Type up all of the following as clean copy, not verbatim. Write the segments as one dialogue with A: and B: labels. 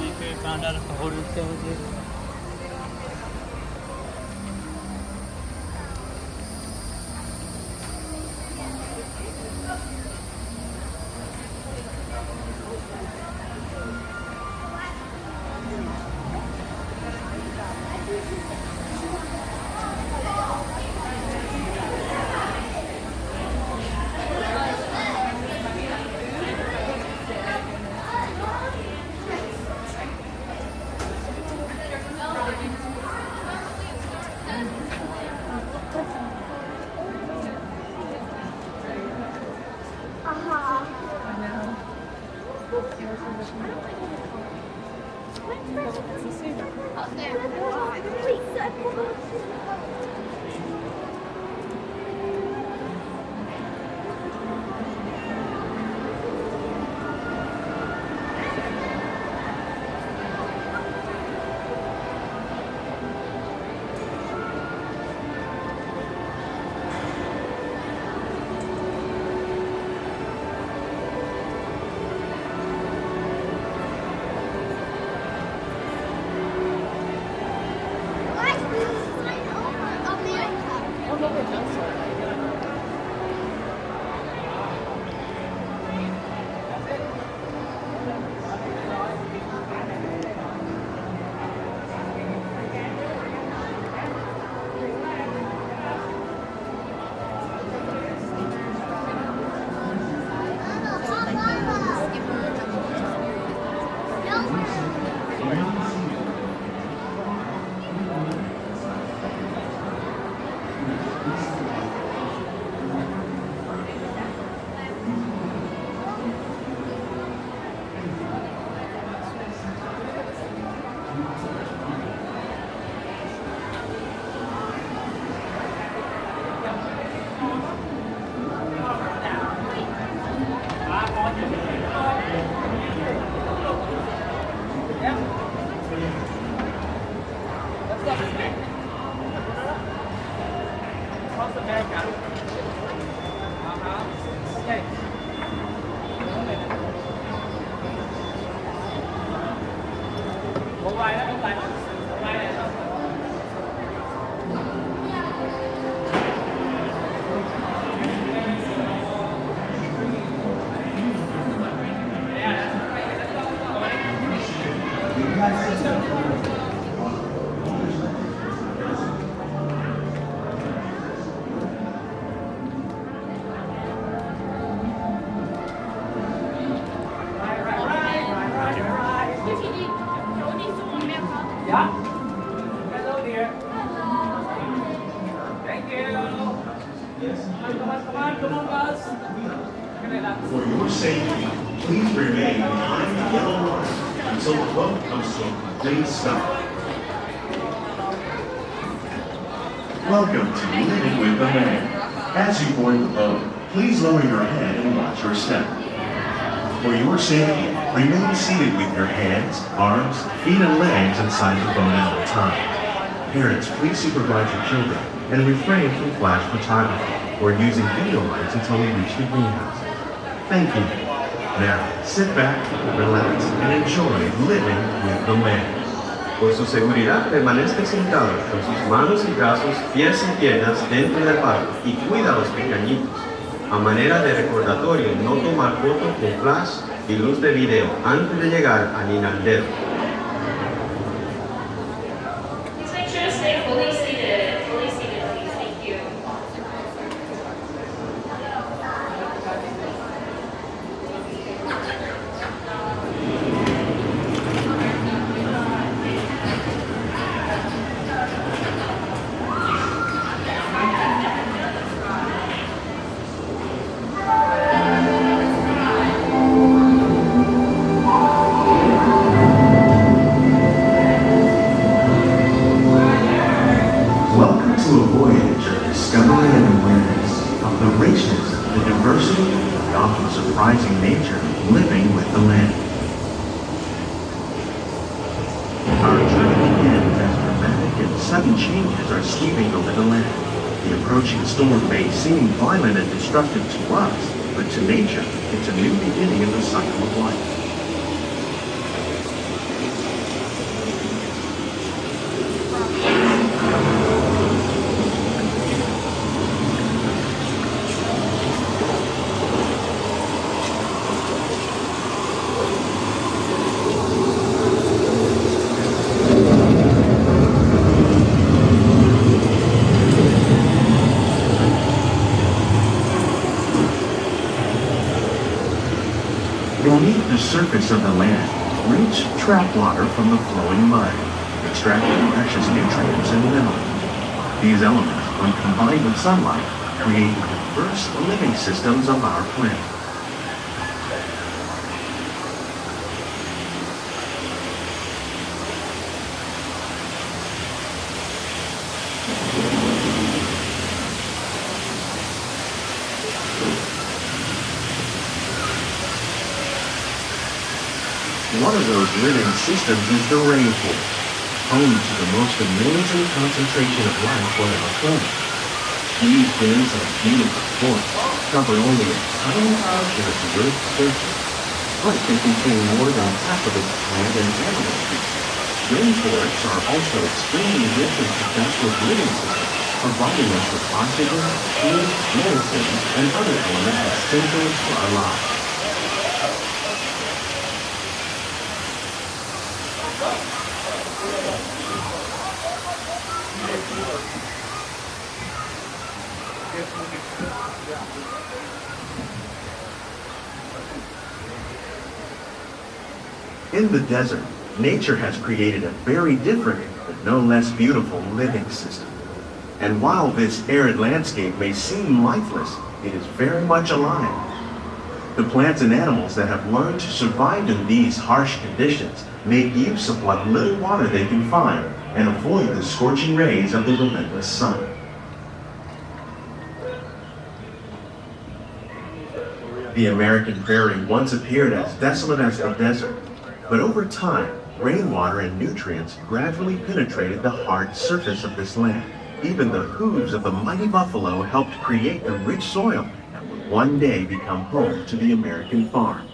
A: 이렇게 가나를 걸을 때 어디
B: For your safety, please remain behind the yellow line until the boat comes to a complete stop. Welcome to Living with the Man. As you board the boat, please lower your head and watch your step. For your safety, remain seated with your hands, arms, feet, and legs inside the boat at all times. Parents, please supervise your children and refrain from flash photography or using video lights until we reach the greenhouse. Thank you. Now, sit back, relax, and enjoy living with the man.
C: Por su seguridad, permanezca sentado con sus manos y brazos, pies y piernas dentro del barco y cuida a los pequeñitos. A manera de recordatorio, no tomar fotos con flash y luz de video antes de llegar al inandero.
D: Please make sure to stay fully seated, please. Thank you.
B: Welcome to a voyage of discovery and awareness of the richness, the diversity, and often surprising nature of living with the land. Our journey begins as dramatic and sudden changes are sweeping over the land. The approaching storm may seem violent and destructive to us, but to nature, it's a new beginning in the cycle of life. Beneath the surface of the land, roots trap water from the flowing mud, extracting precious nutrients and minerals. These elements, when combined with sunlight, create the diverse living systems of our planet. One of those living systems is the rainforest, home to the most amazing concentration of life on our planet. These dense and beautiful forests cover only a tiny portion of the Earth's surface, but they contain more than half of its plant and animal species. Rainforests are also extremely rich in potential living systems, providing us with oxygen, food, medicine, and other elements essential for our lives. In the desert, nature has created a very different, but no less beautiful living system. And while this arid landscape may seem lifeless, it is very much alive. The plants and animals that have learned to survive in these harsh conditions make use of what little water they can find and avoid the scorching rays of the relentless sun. The American prairie once appeared as desolate as the desert, but over time, rainwater and nutrients gradually penetrated the hard surface of this land. Even the hooves of the mighty buffalo helped create the rich soil that would one day become home to the American farm.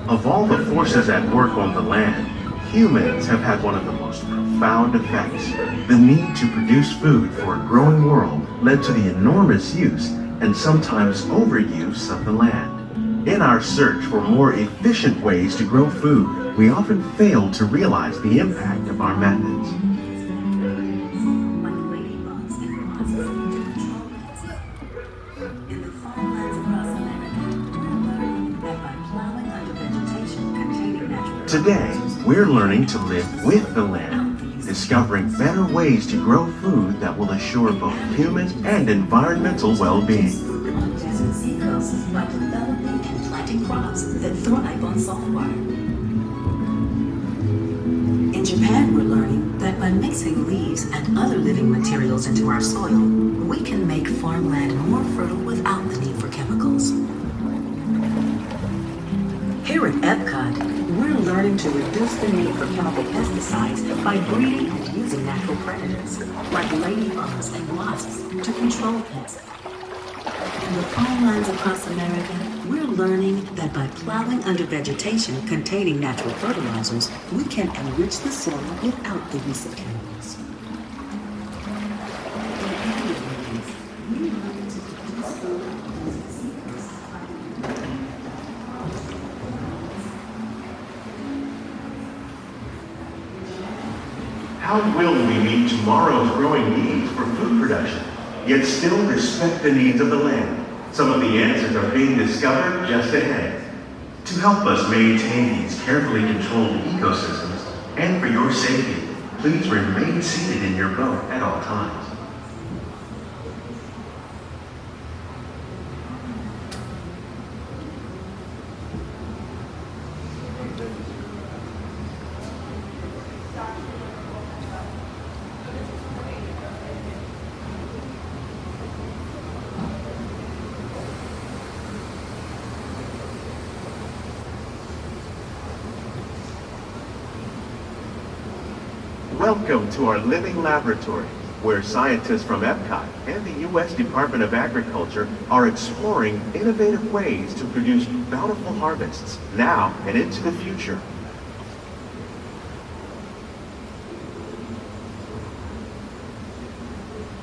B: Of all the forces at work on the land, humans have had one of the most profound effects. The need to produce food for a growing world led to the enormous use and sometimes overuse of the land. In our search for more efficient ways to grow food, we often fail to realize the impact of our methods. Today, we're learning to live with the land, discovering better ways to grow food that will assure both human and environmental well-being.
E: Desert seacoasts by developing and planting crops that thrive on salt water. In Japan, we're learning that by mixing leaves and other living materials into our soil, we can make farmland more fertile without the need for chemicals. Here at EPCOT, we're learning to reduce the need for chemical pesticides by breeding and using natural predators, like ladybugs and wasps, to control pests. In the farmlands across America, we're learning that by plowing under vegetation containing natural fertilizers, we can enrich the soil without the use of chemicals.
B: How will we meet tomorrow's growing needs for food production, yet still respect the needs of the land? Some of the answers are being discovered just ahead. To help us maintain these carefully controlled ecosystems, and for your safety, please remain seated in your boat at all times. Welcome to our living laboratory, where scientists from EPCOT and the U.S. Department of Agriculture are exploring innovative ways to produce bountiful harvests now and into the future.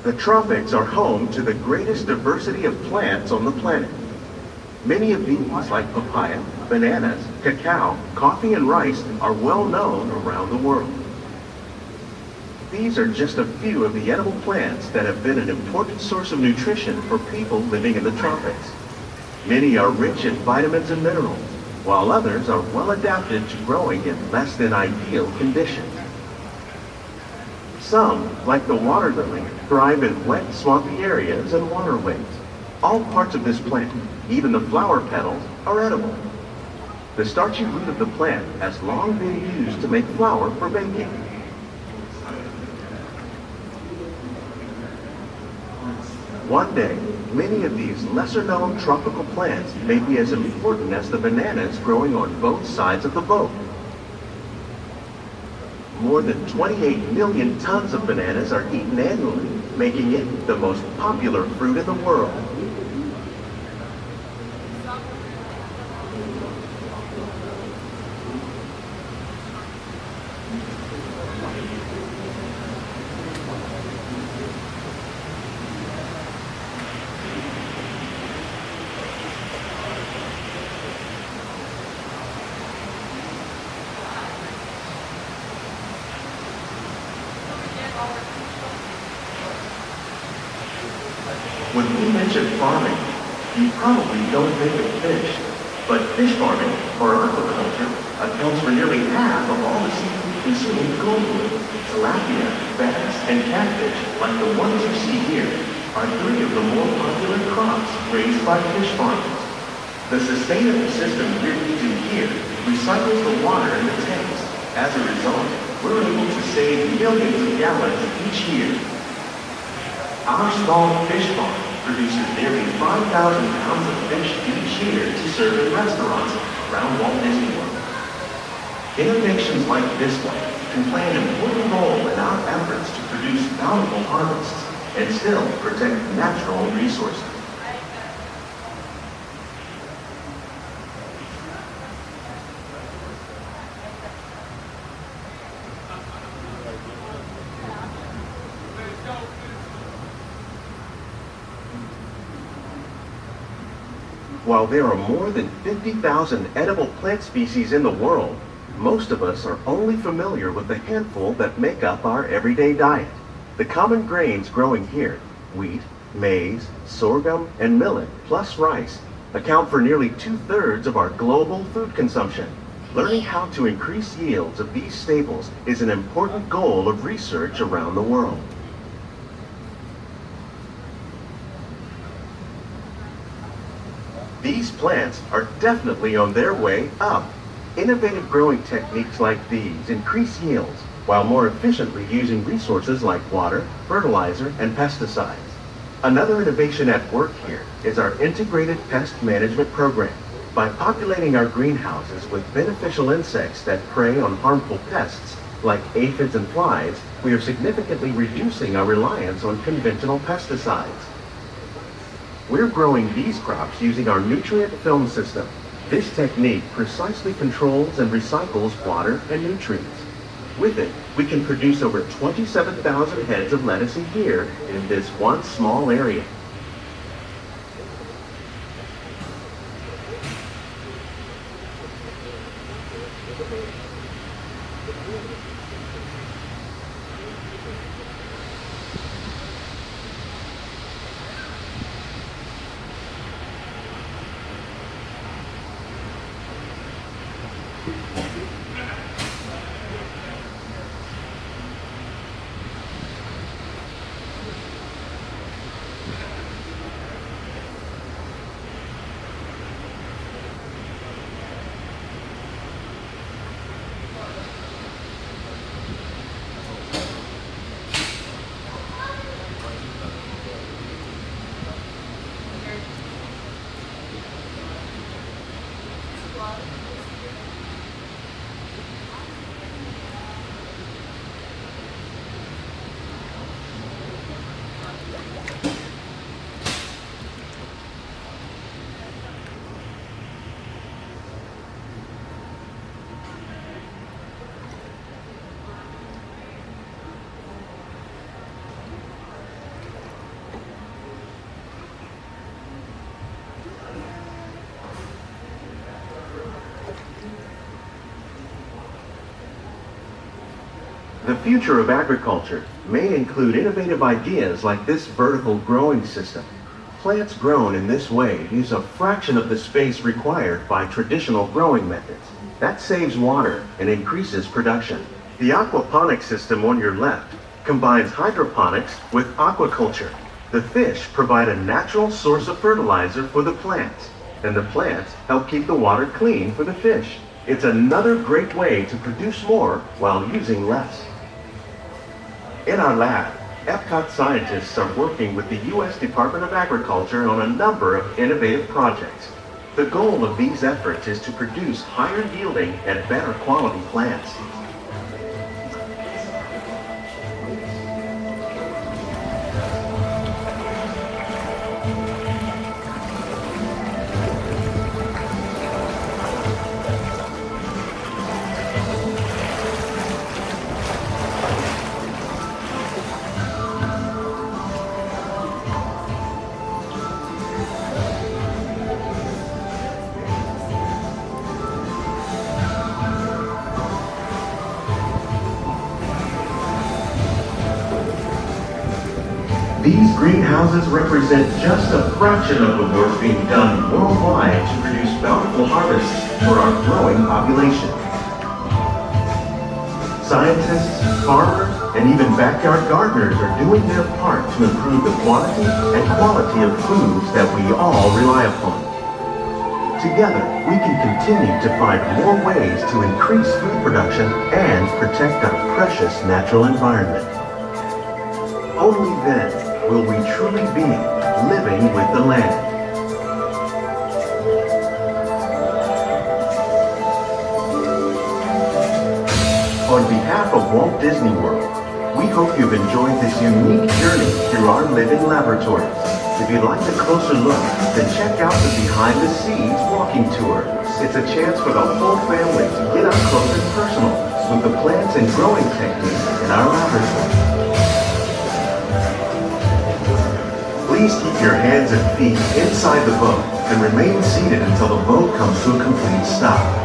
C: The tropics are home to the greatest diversity of plants on the planet. Many of these, like papaya, bananas, cacao, coffee, and rice, are well known around the world. These are just a few of the edible plants that have been an important source of nutrition for people living in the tropics. Many are rich in vitamins and minerals, while others are well adapted to growing in less than ideal conditions. Some, like the water lily, thrive in wet, swampy areas and waterways. All parts of this plant, even the flower petals, are edible. The starchy root of the plant has long been used to make flour for baking. One day, many of these lesser-known tropical plants may be as important as the bananas growing on both sides of the boat. More than 28 million tons of bananas are eaten annually, making it the most popular fruit in the world. When we mention farming, you probably don't think of fish, but fish farming, or aquaculture, accounts for nearly half of all the seafood consumed globally. Tilapia, bass, and catfish, like the ones you see here, are three of the more popular crops raised by fish farmers. The sustainable system we're using here recycles the water in the tanks. As a result, we're able to save millions of gallons each year. Our small fish farm produces nearly 5,000 pounds of fish each year to serve in restaurants around Walt Disney World. Innovations like this one can play an important role in our efforts to produce bountiful harvests and still protect natural resources. While there are more than 50,000 edible plant species in the world, most of us are only familiar with the handful that make up our everyday diet. The common grains growing here, wheat, maize, sorghum, and millet, plus rice, account for nearly 2/3 of our global food consumption. Learning how to increase yields of these staples is an important goal of research around the world. These plants are definitely on their way up. Innovative growing techniques like these increase yields while more efficiently using resources like water, fertilizer, and pesticides. Another innovation at work here is our integrated pest management program. By populating our greenhouses with beneficial insects that prey on harmful pests like aphids and flies, we are significantly reducing our reliance on conventional pesticides. We're growing these crops using our nutrient film system. This technique precisely controls and recycles water and nutrients. With it, we can produce over 27,000 heads of lettuce a year in this one small area. The future of agriculture may include innovative ideas like this vertical growing system. Plants grown in this way use a fraction of the space required by traditional growing methods. That saves water and increases production. The aquaponics system on your left combines hydroponics with aquaculture. The fish provide a natural source of fertilizer for the plants, and the plants help keep the water clean for the fish. It's another great way to produce more while using less. In our lab, EPCOT scientists are working with the U.S. Department of Agriculture on a number of innovative projects. The goal of these efforts is to produce higher yielding and better quality plants.
B: These greenhouses represent just a fraction of the work being done worldwide to produce bountiful harvests for our growing population. Scientists, farmers, and even backyard gardeners are doing their part to improve the quantity and quality of foods that we all rely upon. Together, we can continue to find more ways to increase food production and protect our precious natural environment. Only then will we truly be living with the land. On behalf of Walt Disney World, we hope you've enjoyed this unique journey through our living laboratories. If you'd like a closer look, then check out the Behind the Scenes walking tour. It's a chance for the whole family to get up close and personal with the plants and growing techniques in our laboratory. Please keep your hands and feet inside the boat and remain seated until the boat comes to a complete stop.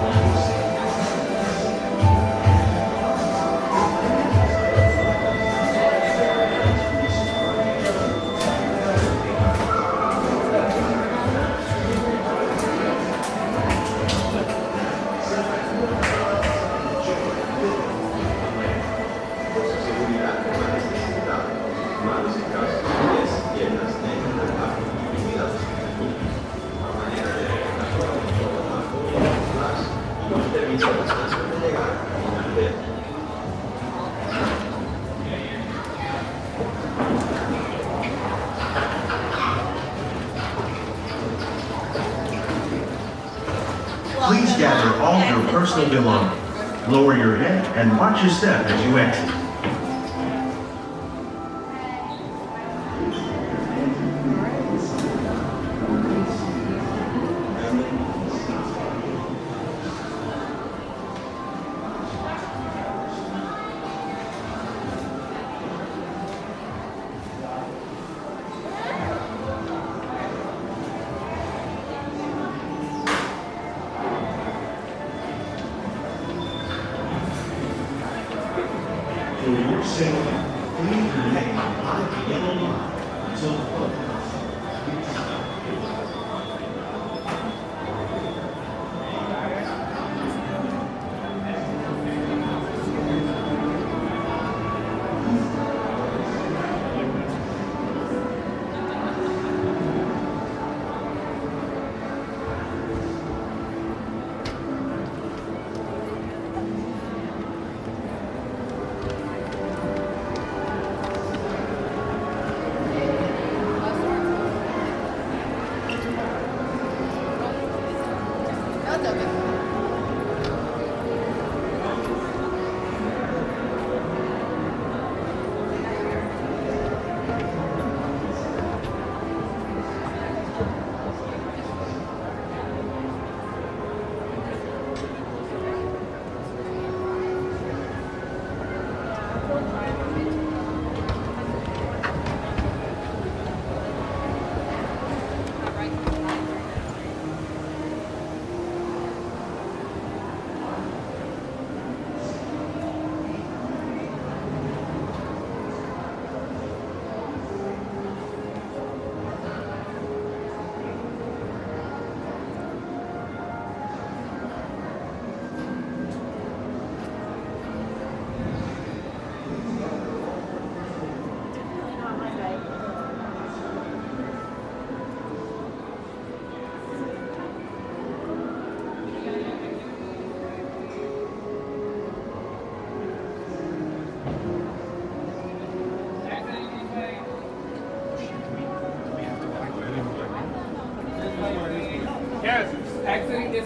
B: Please gather all your personal belongings. Lower your head and watch your step as you exit. For your safety, please remain behind the yellow line until the boat comes to a complete stop.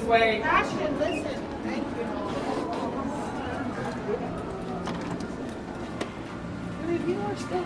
F: way.
G: Ashton, listen. Thank you. But if you are still